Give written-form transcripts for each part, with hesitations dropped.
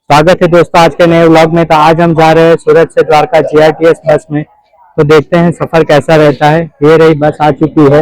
स्वागत है दोस्तों आज के नए व्लॉग में। तो आज हम जा रहे हैं सूरत से द्वारका जीआरटीएस बस में। तो देखते हैं सफर कैसा रहता है। ये रही बस आ चुकी है।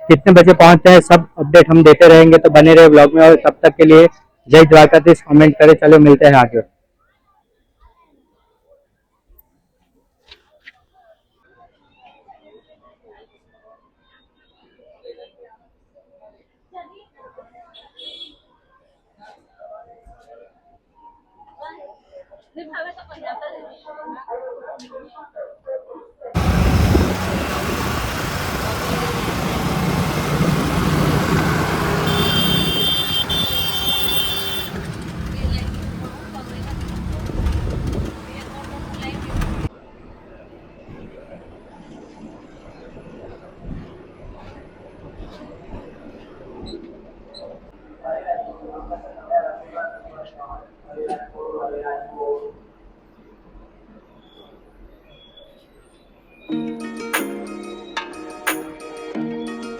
कितने बजे पहुंचते हैं सब अपडेट हम देते रहेंगे, तो बने रहे व्लॉग में। और तब तक के लिए जय द्वारकाधीश कमेंट करें। चलो मिलते हैं आगे।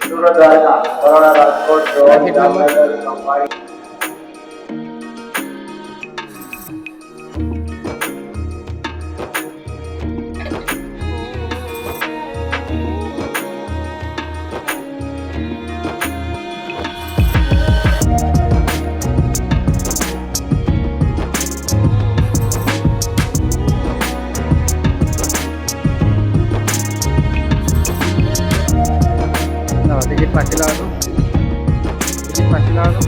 सूरत द्वारका बड़ौदा राजकोट जामनगर खंभाळी। टिकट पाठी लगा दो, टिकट पाठी लगा दो।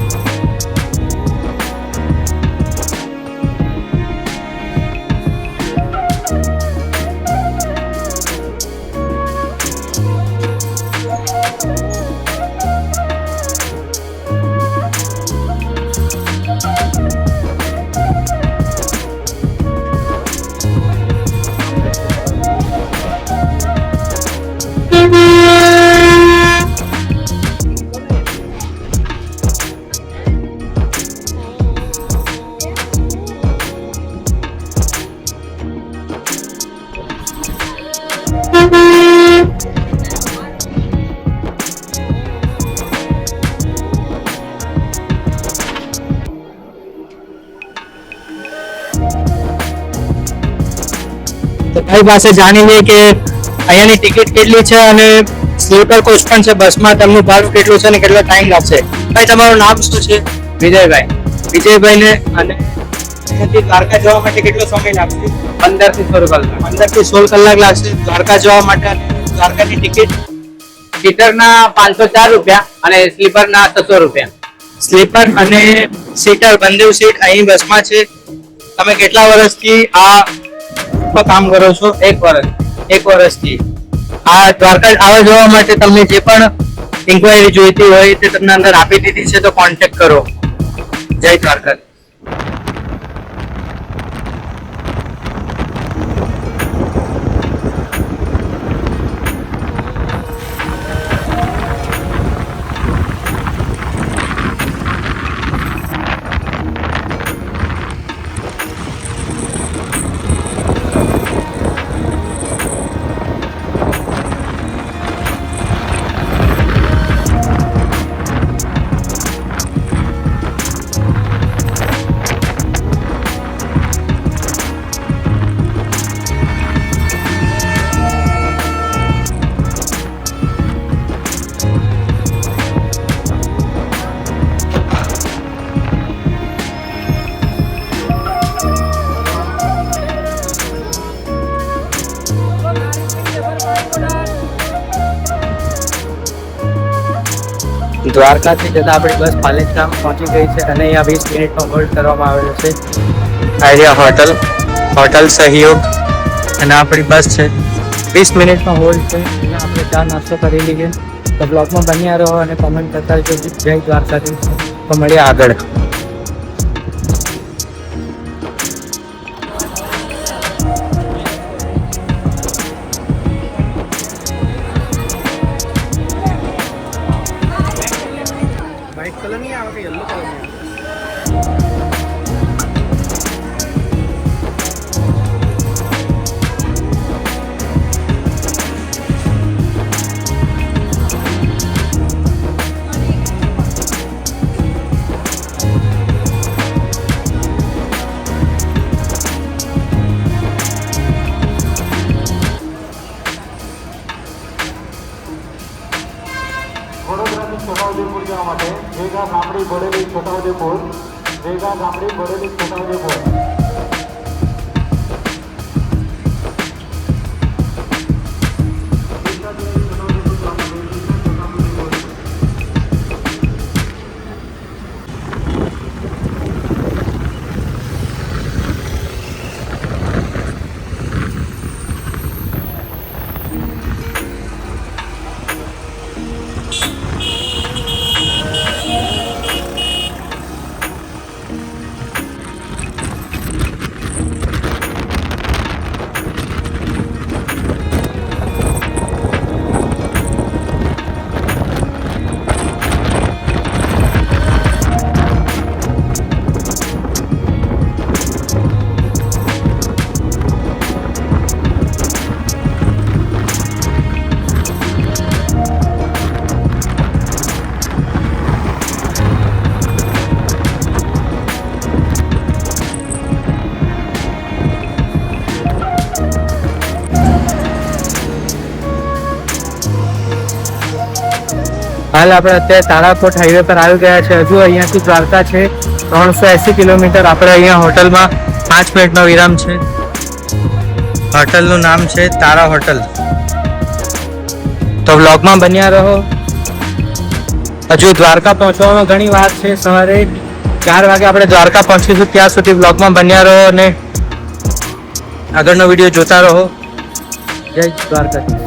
તો ભાઈ પાસે જાણી લઈએ કે અહીંયાની ટિકિટ કેટલી છે અને સ્લીપર કોચ પણ છે બસમાં, તેમનું ભાડું કેટલું છે અને કેટલો ટાઈમ લાગશે। ભાઈ તમારું નામ શું છે? વિજયભાઈ। વિજયભાઈને અને અહીંયાથી દ્વારકા જવા માટે કેટલો સમય લાગશે? 15 થી 16 કલાક। 15 થી 16 કલાક લાગશે દ્વારકા જવા માટે। અને દ્વારકાની ટિકિટ सीटरना 504 रुपया અને સ્લીપરના 600 રૂપિયા। સ્લીપર અને સીટર બંને સીટ અહીં બસમાં છે। તમે કેટલા વર્ષથી આ કામ કરો છો? 1 વર્ષ। 1 વર્ષથી આ દ્વારકા આવવા જવા માટે તમને જે પણ ઇન્ક્વાયરી જોઈતી હોય તે તમને અંદર આપી દીધી છે, તો કોન્ટેક્ટ કરો। જય દ્વારકા। દ્વારકાથી જતા આપણી બસ પાલેગામ પહોંચી ગઈ છે અને અહીંયા 20 મિનિટનો હોલ્ડ કરવામાં આવેલો છે। આર્યા હોટલ સહયોગ અને આપણી બસ છે। 20 મિનિટનો હોલ્ડ છે અને આપણે ચા નાસ્તો કરી લઈએ। તો બ્લોગમાં બન્યા રહો અને કમેન્ટ કરતા રહેજો। જય દ્વારકાધીશ। તો મળીએ આગળ। व्हाइट कलर नहीं आवा के येलो कलर में। માટે વેગા ગામડી બોડેલી છોટાઉદેપુર વેગા ગામડી બોડેલી છોટાઉદેપુર હાલ આપણે અત્યારે તારાપોટ હાઈવે પર આવી ગયા છે. હજુ અહીંયાથી દ્વારકા છે 380 કિલોમીટર. આપણે અહીંયા હોટલમાં 5 મિનિટનો વિરામ છે. હોટલનું નામ છે તારા હોટલ. તો વ્લોગમાં બન્યા રહો. હજુ દ્વારકા પહોંચવામાં ઘણી વાર છે. સવારે 4 વાગે આપણે દ્વારકા પહોંચીશું. ત્યાં સુધી વ્લોગમાં બન્યા રહો અને આગળનો વિડીયો જોતા રહો. જય દ્વારકાધીશ.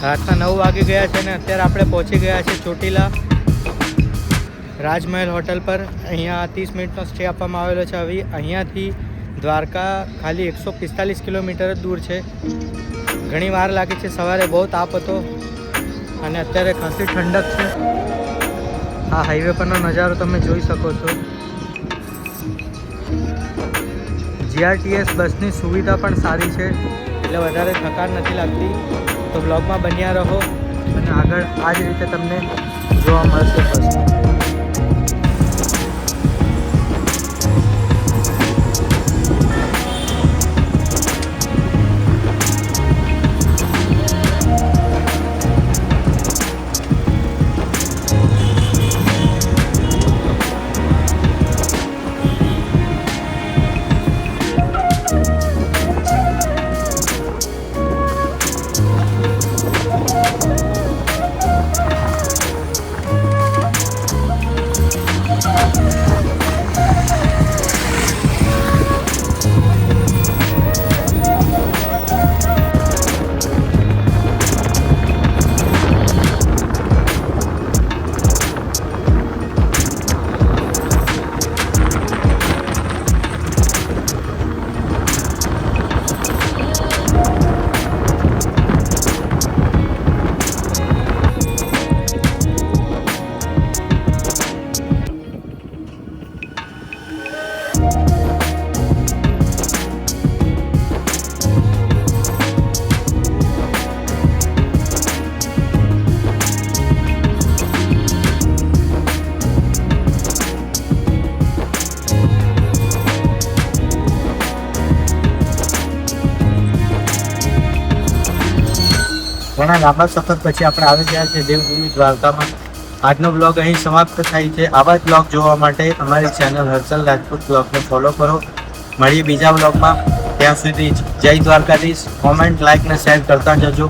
રાતના 9 વાગી ગયા છે અને અત્યારે આપણે પહોંચી ગયા છે ચોટીલા રાજમહેલ હોટલ પર. અહીંયા 30 મિનિટનો સ્ટે આપવામાં આવેલો છે. હવે અહીંયાથી દ્વારકા ખાલી 145 કિલોમીટર જ દૂર છે. ઘણી વાર લાગી છે. સવારે બહુ તાપ હતો અને અત્યારે ખાસી ઠંડક છે. આ હાઈવે પરનો નજારો તમે જોઈ શકો છો. જીઆરટીએસ બસની સુવિધા પણ સારી છે, એટલે વધારે થકાન નથી લાગતી. તો બ્લોગમાં બન્યા રહો અને આગળ આ જ રીતે તમને જોવા મળશે બસ. ઘણા લાંબા સફર પછી આપણે આવી ગયા છે દેવભૂમિ દ્વારકામાં. આજનો બ્લોગ અહીં સમાપ્ત થાય છે. આવા જ બ્લોગ જોવા માટે અમારી ચેનલ હર્ષલ રાજપૂત બ્લોગને ફોલો કરો. મળીએ બીજા બ્લોગમાં. ત્યાં સુધી જય દ્વારકાધીશ. કોમેન્ટ, લાઇક ને શેર કરતા જજો.